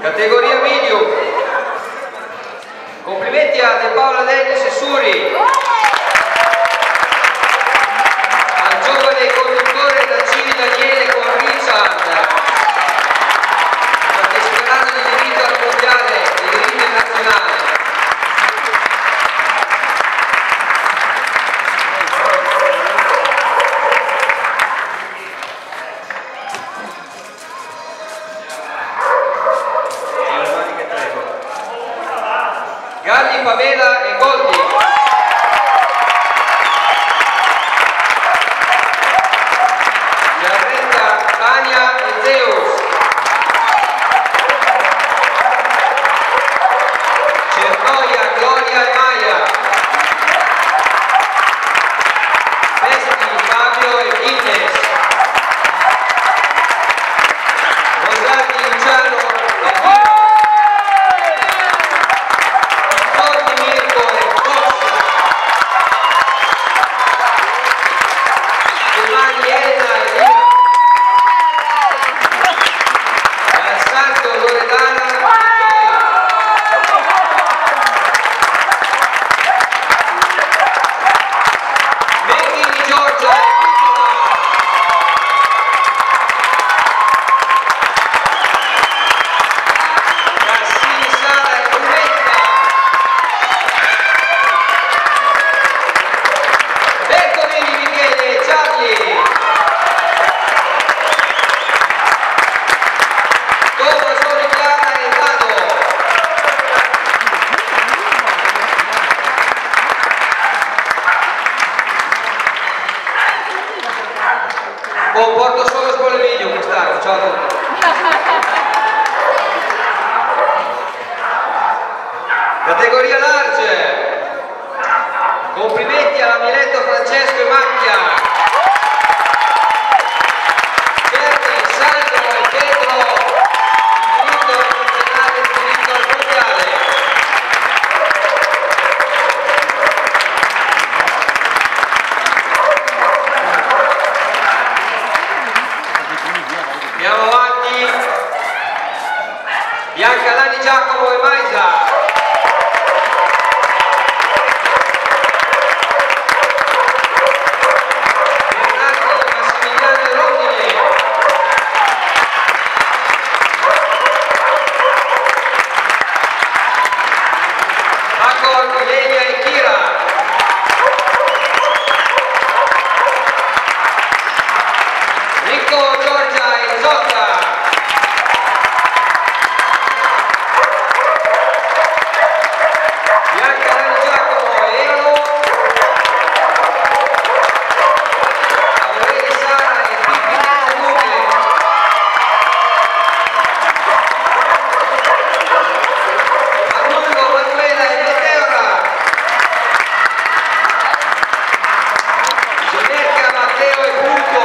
Categoria medium. Complimenti a De Paola Dennis e Suri, al giovane conduttore da Civi Daniele con Richard, parteciperanno di diritto al mondiale e di diritto internazionale. Galli, Pamela e Goldi. Gianretta, Tania e Zeus. Cernoia, Gloria e Maia. Pesti, Fabio e Guinness. Rosati, Luciano e Pino. Porto solo Spoleviglio quest'anno, ciao a tutti. Categoria large. Complimenti alla Miletto, Francesco e Macchia. Certi, Sandro e Pedro, diritto nazionale, diritto al mondiale. Andiamo avanti. Bianca, Dani, Giacomo e Maisa. Bernardo, Massimiliano e Rondine. Paco, Ilenia e Kira. Nico, Giorgia e Zotta. Bianca, Dani, Giacomo e Elo. Aureli, Sara e Pippi Comunque. Arnullo, Manuela e Meteora. Gianecca, Matteo e Punto.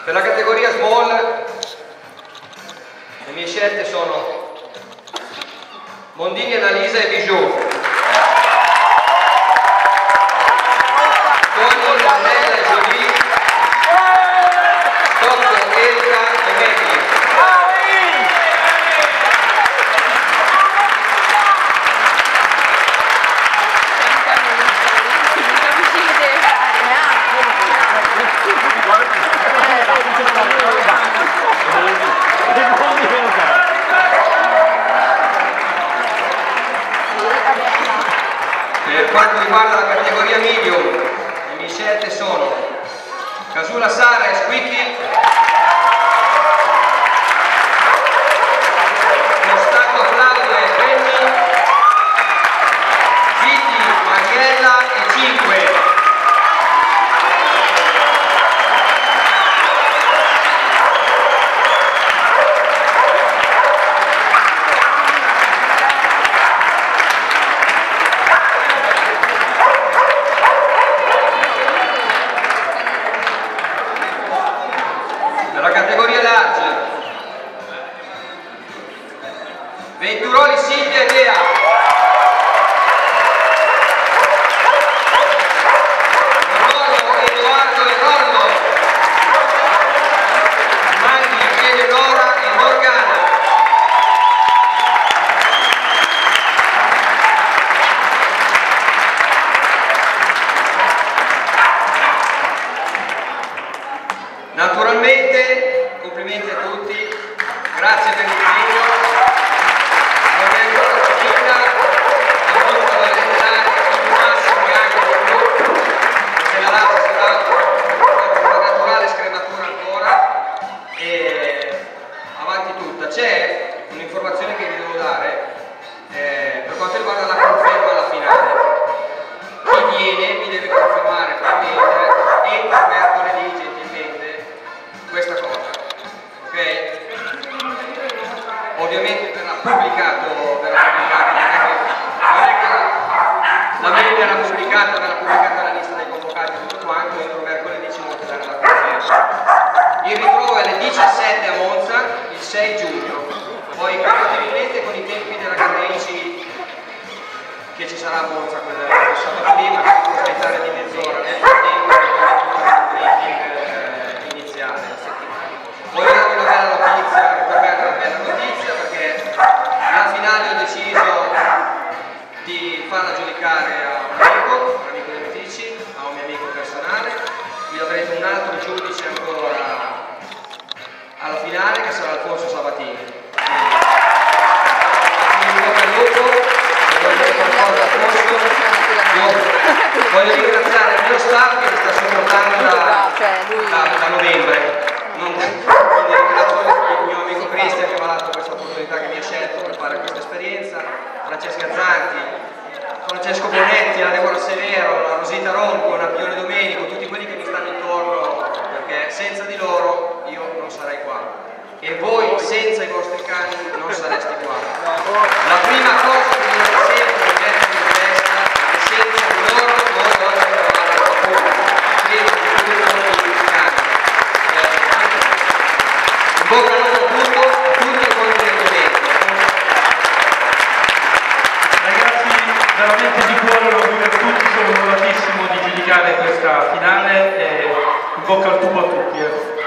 Per la categoria small le mie scelte sono Mondini, Annalisa e Bijou, Tony, Annella e Jolie, Stocco, Erika e Maggie. Per quanto riguarda la categoria medium, le mie scelte sono Casula, Sara e Squicchi, Costato, Claudia e Penny, Viti, Mariella e Cinque. Nella categoria large, Venturoli, Silvia e Lea, Rollo, Edoardo e Rollo, Maghi, Eleonora e Morgana. Naturalmente, complimenti a tutti, grazie per l'impegno, non è ancora finita, la volta volete dare il massimo e anche di più, perché la razza sarà una naturale scrematura ancora e avanti tutta. C'è un'informazione che vi devo dare per quanto riguarda la conferma alla finale. Chi viene mi deve confermare per mercoledì gentilmente questa cosa, ok? Ovviamente verrà pubblicato, non è che la mail verrà pubblicata la lista dei convocati, tutto quanto, entro mercoledì ci mostrerà la conferma. Il ritrovo è alle 17 a Monza, il 6 giugno, poi compatibilmente con i tempi della Gardenici che ci sarà a Monza quel sabato lì, ma devo aspettare di mezz'ora nel frattempo il briefing iniziale. Voglio darvi una bella notizia, che per me è una bella notizia, perché alla finale ho deciso di farla giudicare a un amico dei Medici, a un mio amico personale. Vi avrete un altro giudice ancora alla finale, che sarà Alfonso Sabatini. Voglio ringraziare il mio staff che mi sta supportando da novembre. Quindi ringrazio il mio amico Cristian che mi ha dato questa opportunità, che mi ha scelto per fare questa esperienza, Francesca Zanti, Francesco Bonetti, la Deborah Severo, la Rosita Ronco, Napione Domenico, tutti quelli che mi stanno intorno, perché senza di loro io non sarei qua. E voi senza i vostri cani non sareste qua. La prima cosa che dovete sempre mettere in testa è che senza di loro voi oggi trovate qualcuno. Credo che tutti i cani. In bocca al lupo tutto, tutti e buoni divertimenti. Ragazzi, veramente di cuore un augurio a tutti, sono onoratissimo di giudicare questa finale e in bocca al lupo a tutti.